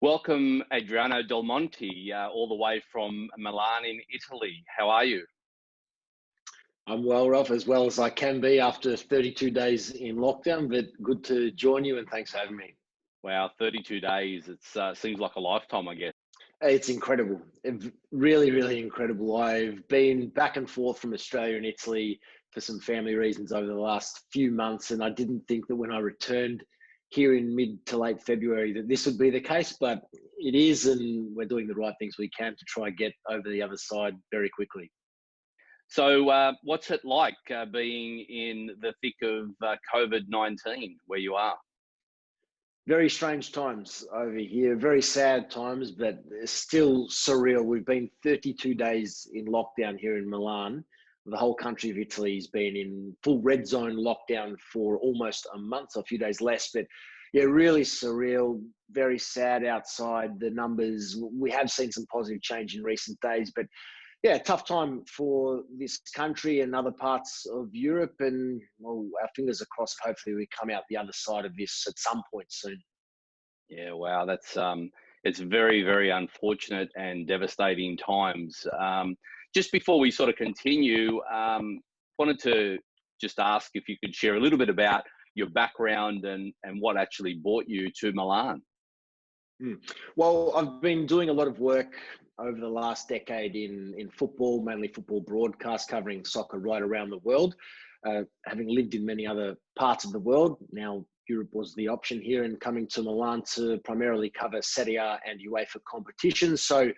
Welcome, Adriano del Monte, all the way from Milan in Italy. How are you? I'm well, Ralph, as well as I can be after 32 days in lockdown, but good to join you and thanks for having me. Wow, 32 days. It seems like a lifetime, I guess. It's incredible. Really, really incredible. I've been back and forth from Australia and Italy for some family reasons over the last few months, and I didn't think that when I returned here in mid to late February that this would be the case, but it is, and we're doing the right things we can to try and get over the other side very quickly. So, what's it like being in the thick of COVID-19 where you are? Very strange times over here, very sad times, but still surreal. We've been 32 days in lockdown here in Milan. The whole country of Italy has been in full red zone lockdown for almost a month, a few days less. But yeah, really surreal, very sad outside. The numbers, we have seen some positive change in recent days, but yeah, tough time for this country and other parts of Europe. And well, our fingers are crossed. Hopefully, we come out the other side of this at some point soon. Yeah, wow, that's it's very, very unfortunate and devastating times. Just before we sort of continue, wanted to just ask if you could share a little bit about your background and what actually brought you to Milan. Hmm. Well, I've been doing a lot of work over the last decade in football, mainly football broadcast, covering soccer right around the world. Having lived in many other parts of the world, now Europe was the option here, and coming to Milan to primarily cover Serie A and UEFA competitions. So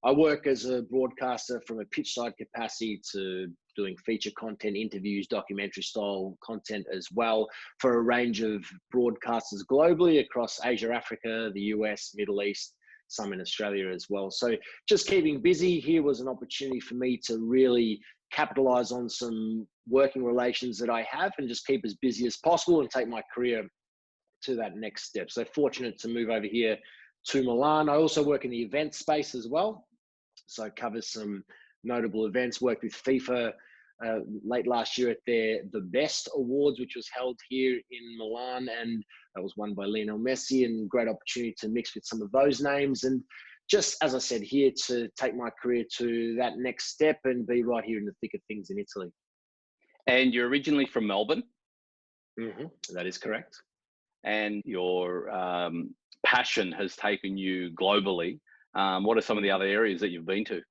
I work as a broadcaster from a pitch side capacity to doing feature content, interviews, documentary style content as well for a range of broadcasters globally across Asia, Africa, the US, Middle East, some in Australia as well. So just keeping busy here was an opportunity for me to really capitalize on some working relations that I have and just keep as busy as possible and take my career to that next step. So fortunate to move over here to Milan. I also work in the event space as well. So I cover some notable events, worked with FIFA late last year at the Best Awards, which was held here in Milan, and that was won by Lionel Messi, and great opportunity to mix with some of those names. And just, as I said, here to take my career to that next step and be right here in the thick of things in Italy. And you're originally from Melbourne, That is correct. and your passion has taken you globally. What are some of the other areas that you've been to?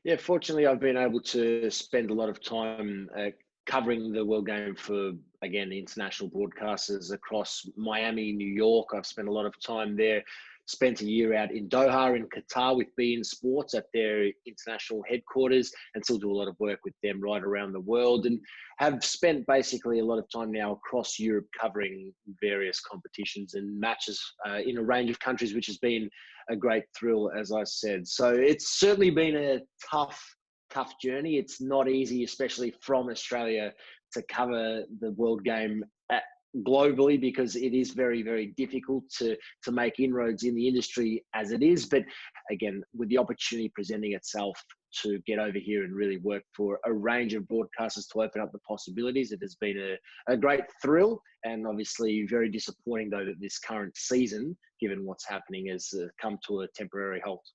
Yeah, fortunately, I've been able to spend a lot of time covering the World Game for, again, international broadcasters across Miami, New York. I've spent a lot of time there. Spent a year out in Doha in Qatar with beIN Sports at their international headquarters, and still do a lot of work with them right around the world, and have spent basically a lot of time now across Europe covering various competitions and matches in a range of countries, which has been a great thrill, as I said. So it's certainly been a tough journey. It's not easy, especially from Australia, to cover the World Game globally, because it is very, very difficult to make inroads in the industry as it is. But again, with the opportunity presenting itself to get over here and really work for a range of broadcasters to open up the possibilities, it has been a great thrill, and obviously very disappointing though that this current season, given what's happening, has come to a temporary halt.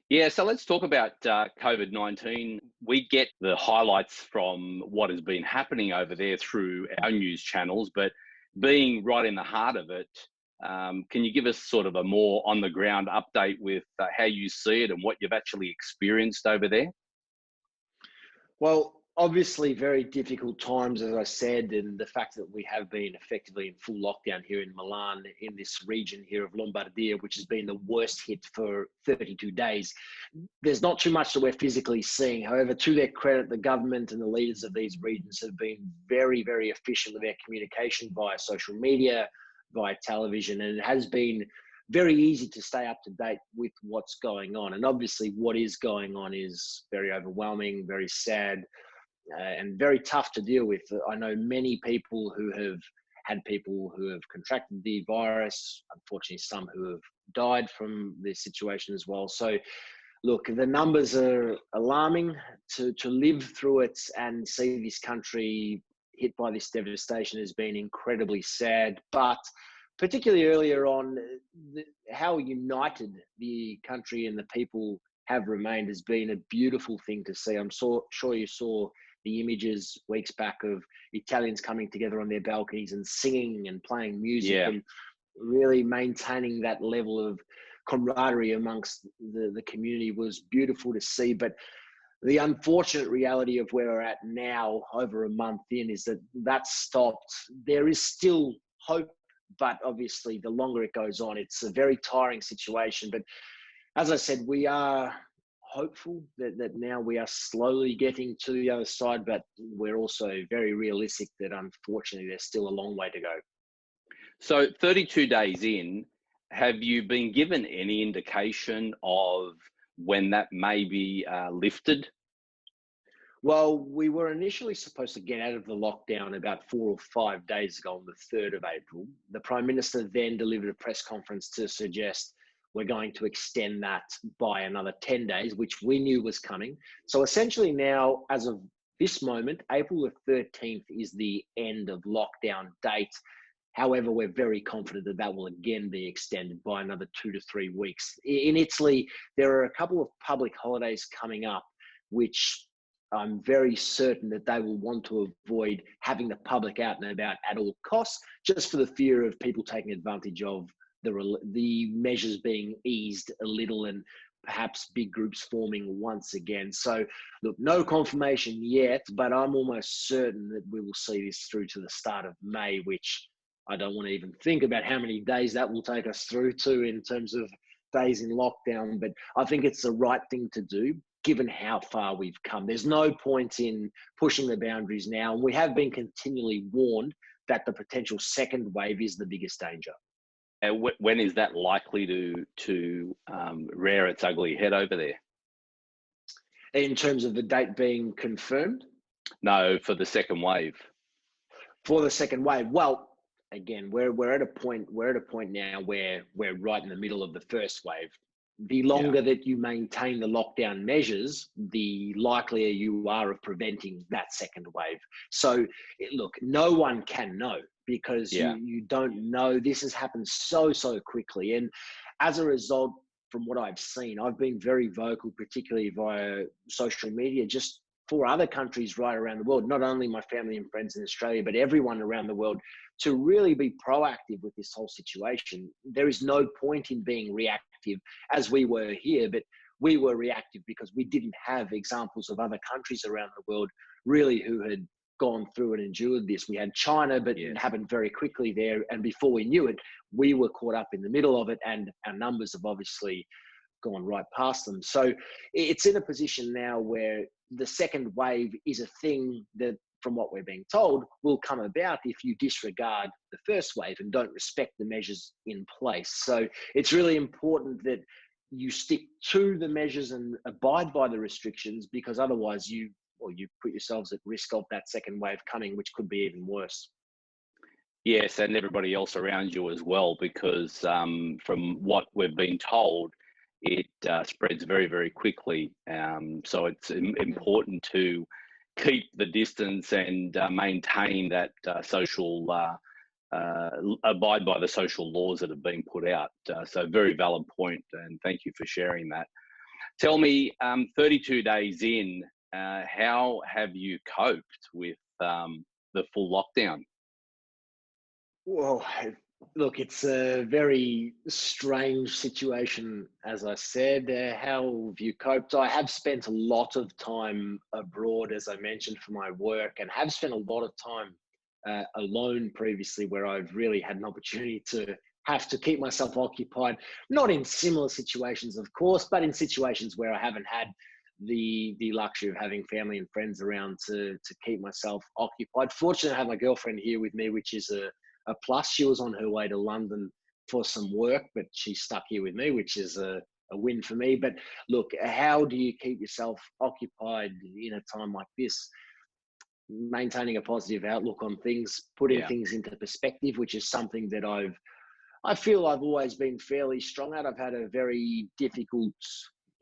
Yeah, so let's talk about COVID-19. We get the highlights from what has been happening over there through our news channels, but being right in the heart of it, can you give us sort of a more on the ground update with how you see it and what you've actually experienced over there? Well, obviously very difficult times, as I said, and the fact that we have been effectively in full lockdown here in Milan, in this region here of Lombardia, which has been the worst hit for 32 days. There's not too much that we're physically seeing. However, to their credit, the government and the leaders of these regions have been very, very efficient with their communication via social media, via television, and it has been very easy to stay up to date with what's going on. And obviously what is going on is very overwhelming, very sad, and very tough to deal with. I know many people who have had people who have contracted the virus, unfortunately some who have died from this situation as well. So look, the numbers are alarming. To live through it and see this country hit by this devastation has been incredibly sad. But particularly earlier on, how united the country and the people have remained has been a beautiful thing to see. I'm sure you saw the images weeks back of Italians coming together on their balconies and singing and playing music Yeah. and really maintaining that level of camaraderie amongst the community was beautiful to see. But the unfortunate reality of where we're at now, over a month in, is that that's stopped. There is still hope, but obviously the longer it goes on, it's a very tiring situation. But as I said, we are hopeful that now we are slowly getting to the other side, but we're also very realistic that unfortunately there's still a long way to go. So 32 days in, have you been given any indication of when that may be lifted? Well, we were initially supposed to get out of the lockdown about 4 or 5 days ago on the 3rd of April. The Prime Minister then delivered a press conference to suggest we're going to extend that by another 10 days, which we knew was coming. So essentially now, as of this moment, April the 13th is the end of lockdown date. However, we're very confident that that will again be extended by another 2 to 3 weeks. In Italy, there are a couple of public holidays coming up, which I'm very certain that they will want to avoid having the public out and about at all costs, just for the fear of people taking advantage of the measures being eased a little and perhaps big groups forming once again. So, look, no confirmation yet, but I'm almost certain that we will see this through to the start of May, which I don't want to even think about how many days that will take us through to in terms of days in lockdown. But I think it's the right thing to do, given how far we've come. There's no point in pushing the boundaries now. And we have been continually warned that the potential second wave is the biggest danger. When is that likely to rear its ugly head over there? In terms of the date being confirmed? No, for the second wave. For the second wave, well, again, we're at a point now where we're right in the middle of the first wave. The longer that you maintain the lockdown measures, the likelier you are of preventing that second wave. So, look, no one can know because you don't know. This has happened so quickly. And as a result, from what I've seen, I've been very vocal, particularly via social media, just for other countries right around the world, not only my family and friends in Australia, but everyone around the world, to really be proactive with this whole situation. There is no point in being reactive as we were here, but we were reactive because we didn't have examples of other countries around the world really who had gone through and endured this. We had China, but it happened very quickly there. And before we knew it, we were caught up in the middle of it, and our numbers have obviously gone right past them. So it's in a position now where the second wave is a thing that, from what we're being told, will come about if you disregard the first wave and don't respect the measures in place. So it's really important that you stick to the measures and abide by the restrictions, because otherwise you put yourselves at risk of that second wave coming, which could be even worse. Yes, and everybody else around you as well, because from what we've been told, it spreads very quickly. So it's important to keep the distance and maintain that social, abide by the social laws that have been put out. So very valid point, and thank you for sharing that. Tell me, 32 days in, how have you coped with the full lockdown? Well, look, it's a very strange situation, as I said. How have you coped? I have spent a lot of time abroad, as I mentioned, for my work, and have spent a lot of time alone previously, where I've really had an opportunity to have to keep myself occupied, not in similar situations, of course, but in situations where I haven't had the luxury of having family and friends around to keep myself occupied. Fortunately, I have my girlfriend here with me, which is a plus. She was on her way to London for some work, but she's stuck here with me, which is a win for me. But look, how do you keep yourself occupied in a time like this? Maintaining a positive outlook on things, putting things into perspective, which is something that I feel I've always been fairly strong at. I've had a very difficult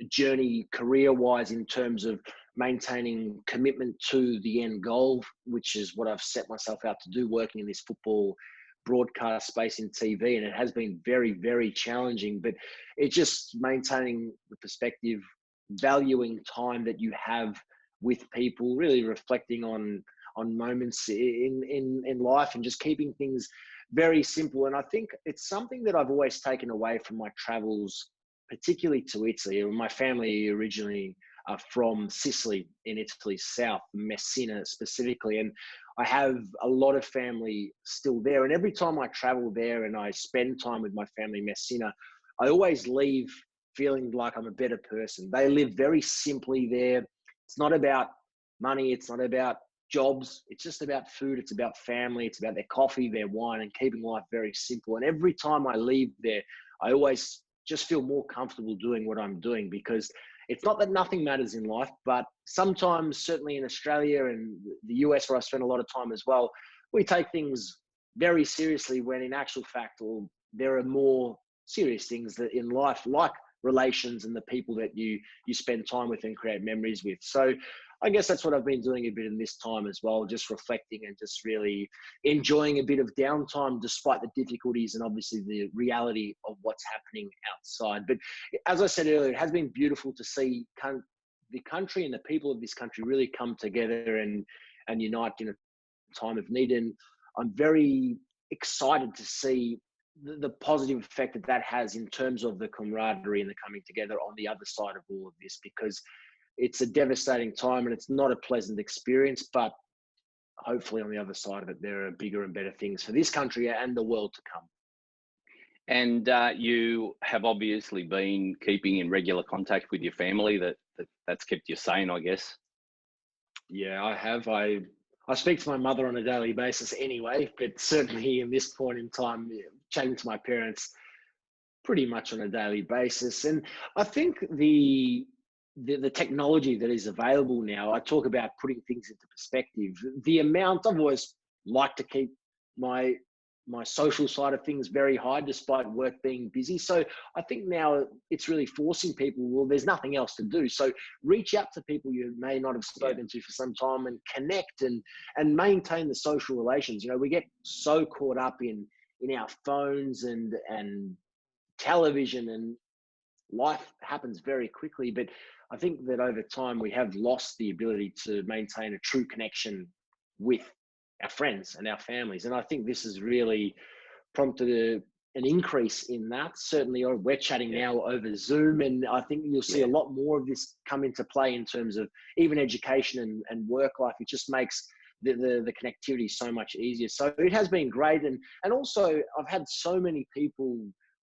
journey career-wise in terms of maintaining commitment to the end goal, which is what I've set myself out to do, working in this football broadcast space in TV, and it has been very, very challenging. But it's just maintaining the perspective, valuing time that you have with people, really reflecting on moments in life, and just keeping things very simple. And I think it's something that I've always taken away from my travels, particularly to Italy. My family originally are from Sicily, in Italy, south, Messina specifically. And I have a lot of family still there. And every time I travel there and I spend time with my family in Messina, I always leave feeling like I'm a better person. They live very simply there. It's not about money. It's not about jobs. It's just about food. It's about family. It's about their coffee, their wine, and keeping life very simple. And every time I leave there, I always just feel more comfortable doing what I'm doing, because it's not that nothing matters in life, but sometimes, certainly in Australia and the US, where I spend a lot of time as well, we take things very seriously, when in actual fact, there are more serious things that in life, like relations and the people that you spend time with and create memories with. So I guess that's what I've been doing a bit in this time as well, just reflecting and just really enjoying a bit of downtime despite the difficulties and obviously the reality of what's happening outside. But as I said earlier, it has been beautiful to see the country and the people of this country really come together and unite in a time of need. And I'm very excited to see the positive effect that has in terms of the camaraderie and the coming together on the other side of all of this, because it's a devastating time and it's not a pleasant experience, but hopefully on the other side of it, there are bigger and better things for this country and the world to come. And you have obviously been keeping in regular contact with your family. That's kept you sane, I guess. Yeah, I have. I speak to my mother on a daily basis anyway, but certainly in this point in time, chatting to my parents pretty much on a daily basis. And I think the technology that is available now, I talk about putting things into perspective. The amount, I've always liked to keep my social side of things very high despite work being busy. So I think now it's really forcing people, well, there's nothing else to do. So reach out to people you may not have spoken to for some time and connect and maintain the social relations. You know, we get so caught up in our phones and television, and life happens very quickly. But I think that over time we have lost the ability to maintain a true connection with our friends and our families. And I think this has really prompted an increase in that. Certainly, we're chatting now over Zoom, and I think you'll see a lot more of this come into play in terms of even education and work life. It just makes the connectivity so much easier. So it has been great. And also I've had so many people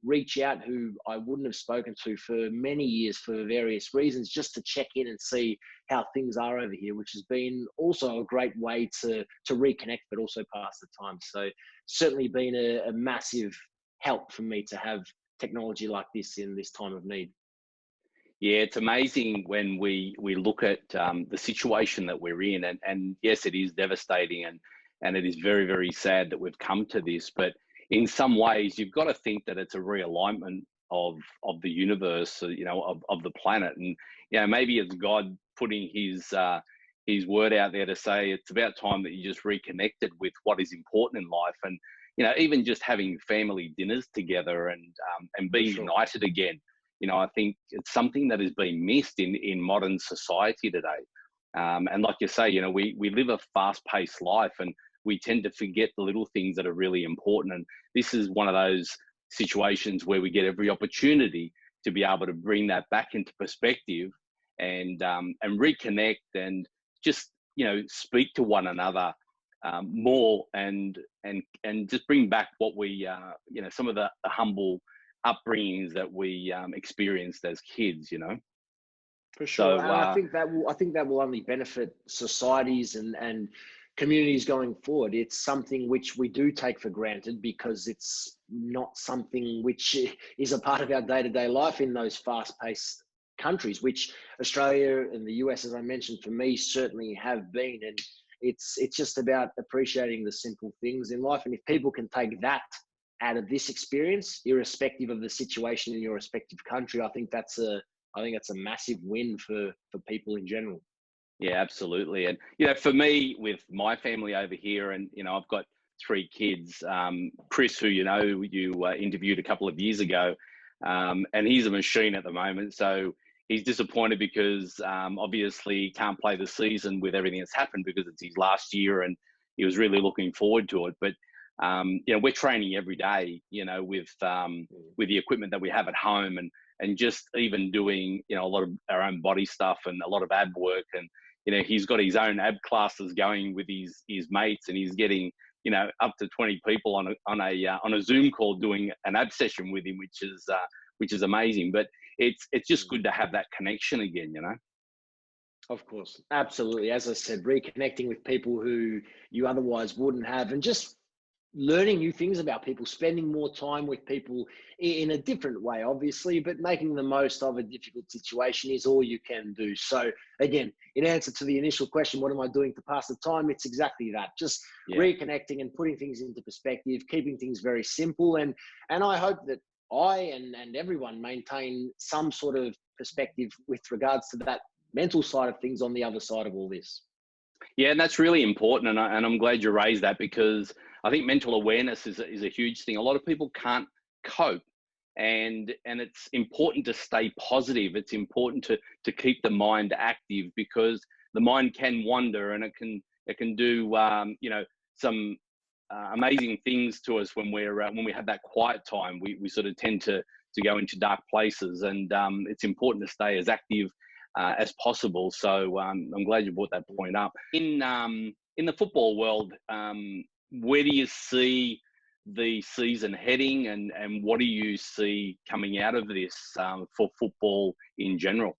reach out who I wouldn't have spoken to for many years for various reasons, just to check in and see how things are over here, which has been also a great way to reconnect, but also pass the time. So certainly been a massive help for me to have technology like this in this time of need. Yeah, it's amazing when we look at the situation that we're in, and yes, it is devastating, and it is very, very sad that we've come to this. But in some ways, you've got to think that it's a realignment of the universe, you know, of the planet, and you know, maybe it's God putting his word out there to say it's about time that you just reconnected with what is important in life, and you know, even just having family dinners together and being united again. You know, I think it's something that has been missed in modern society today. And like you say, you know, we live a fast-paced life, and we tend to forget the little things that are really important. And this is one of those situations where we get every opportunity to be able to bring that back into perspective and reconnect and just, you know, speak to one another more and just bring back what we, you know, some of the humble upbringings that we experienced as kids, you know. For sure. And I think that will only benefit societies and communities going forward. It's something which we do take for granted because it's not something which is a part of our day-to-day life in those fast-paced countries, which Australia and the US, as I mentioned, for me certainly have been. And it's just about appreciating the simple things in life. And if people can take that out of this experience, irrespective of the situation in your respective country, I think that's a massive win for people in general. Yeah, absolutely. And, you know, for me, with my family over here, and, you know, I've got three kids. Chris, who you interviewed a couple of years ago, and he's a machine at the moment. So he's disappointed because obviously he can't play the season with everything that's happened because it's his last year, and he was really looking forward to it. But we're training every day, with the equipment that we have at home, and just even doing a lot of our own body stuff and a lot of ab work. And he's got his own ab classes going with his mates, and he's getting up to 20 people on a Zoom call doing an ab session with him, which is amazing. But it's just good to have that connection again, Of course, absolutely. As I said, reconnecting with people who you otherwise wouldn't have, and just learning new things about people, spending more time with people in a different way, obviously, but making the most of a difficult situation is all you can do. So again, in answer to the initial question, what am I doing to pass the time? It's exactly that. Just reconnecting and putting things into perspective, keeping things very simple. And I hope that I and everyone maintain some sort of perspective with regards to that mental side of things on the other side of all this. Yeah, and that's really important, and I'm glad you raised that, because I think mental awareness is a huge thing. A lot of people can't cope, and it's important to stay positive. It's important to keep the mind active, because the mind can wander, and it can do some amazing things to us when we have that quiet time. We sort of tend to go into dark places, and it's important to stay as active as possible. So I'm glad you brought that point up. In the football world, where do you see the season heading, and what do you see coming out of this for football in general?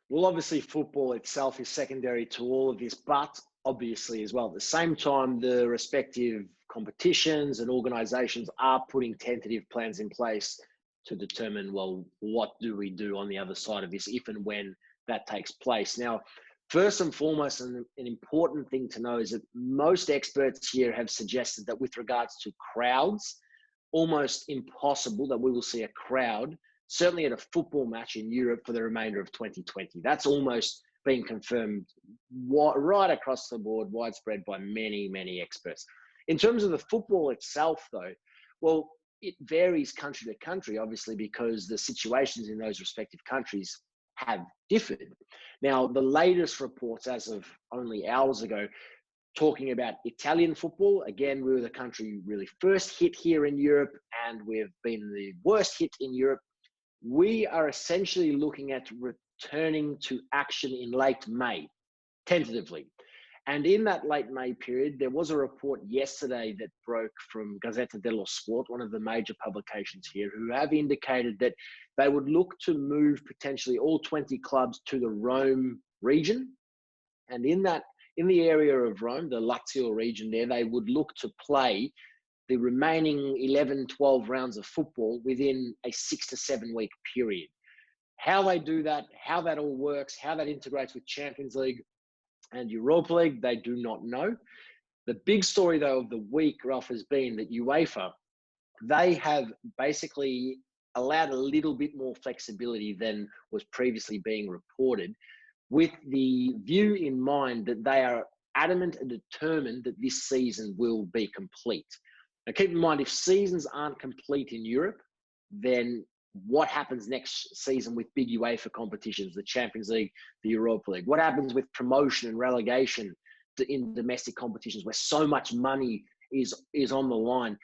Well, obviously football itself is secondary to all of this, but obviously as well, at the same time, the respective competitions and organisations are putting tentative plans in place to determine, well, what do we do on the other side of this if and when that takes place. Now, first and foremost, an important thing to know is that most experts here have suggested that with regards to crowds, almost impossible that we will see a crowd, certainly at a football match in Europe, for the remainder of 2020. That's almost been confirmed right across the board, widespread by many, many experts. In terms of the football itself, though, well, it varies country to country, obviously, because the situations in those respective countries have differed. Now, the latest reports as of only hours ago, talking about Italian football, again, we were the country really first hit here in Europe, and we've been the worst hit in Europe. We are essentially looking at returning to action in late May, tentatively. And in that late May period, there was a report yesterday that broke from Gazzetta dello Sport, one of the major publications here, who have indicated that they would look to move potentially all 20 clubs to the Rome region. And in the area of Rome, the Lazio region there, they would look to play the remaining 11, 12 rounds of football within a 6 to 7 week period. How they do that, how that all works, how that integrates with Champions League and Europa League, they do not know. The big story, though, of the week, Ralph, has been that UEFA, they have basically allowed a little bit more flexibility than was previously being reported, with the view in mind that they are adamant and determined that this season will be complete. Now, keep in mind, if seasons aren't complete in Europe, then what happens next season with big UEFA competitions, the Champions League, the Europa League? What happens with promotion and relegation in domestic competitions where so much money is on the line?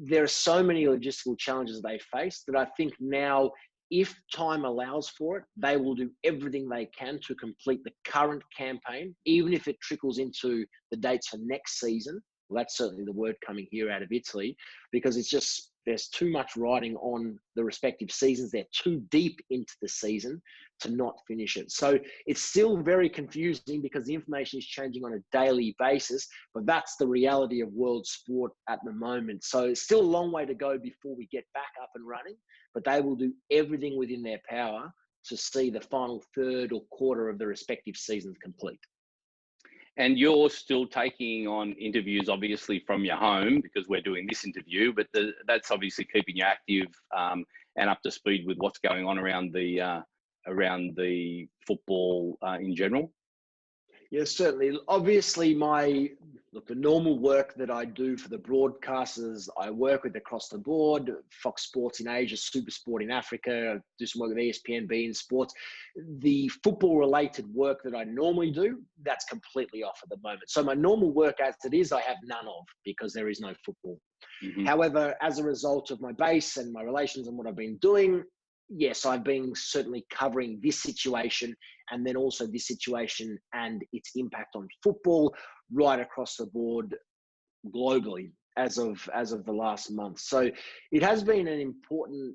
There are so many logistical challenges they face that I think now, if time allows for it, they will do everything they can to complete the current campaign, even if it trickles into the dates for next season. Well, that's certainly the word coming here out of Italy, because there's too much riding on the respective seasons. They're too deep into the season to not finish it. So it's still very confusing because the information is changing on a daily basis, but that's the reality of world sport at the moment. So it's still a long way to go before we get back up and running, but they will do everything within their power to see the final third or quarter of the respective seasons complete. And you're still taking on interviews, obviously, from your home, because we're doing this interview, but that's obviously keeping you active and up to speed with what's going on around the football in general. Yes, certainly. Obviously, my Look, the normal work that I do for the broadcasters, I work with across the board, Fox Sports in Asia, Super Sport in Africa, I do some work with ESPN, in sports. The football related work that I normally do, that's completely off at the moment. So my normal work as it is, I have none of because there is no football. Mm-hmm. However, as a result of my base and my relations and what I've been doing, yes, I've been certainly covering this situation and then also this situation and its impact on football right across the board globally as of the last month. So it has been an important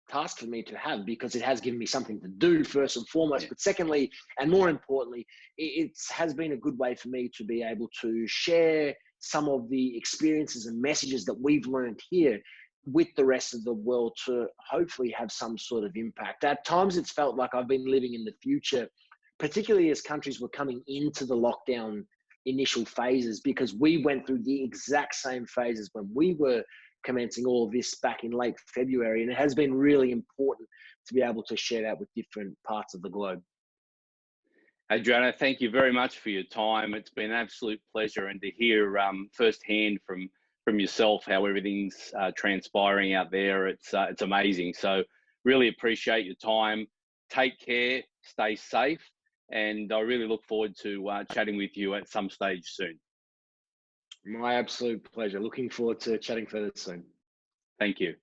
task for me to have because it has given me something to do first and foremost, Yeah. but secondly, and more importantly, it has been a good way for me to be able to share some of the experiences and messages that we've learned here with the rest of the world to hopefully have some sort of impact. At times it's felt like I've been living in the future, particularly as countries were coming into the lockdown initial phases, because we went through the exact same phases when we were commencing all of this back in late February. And it has been really important to be able to share that with different parts of the globe. Adriano, thank you very much for your time. It's been an absolute pleasure, and to hear firsthand from yourself how everything's transpiring out there. It's amazing. So really appreciate your time. Take care, stay safe, and I really look forward to chatting with you at some stage soon. My absolute pleasure. Looking forward to chatting further soon. Thank you.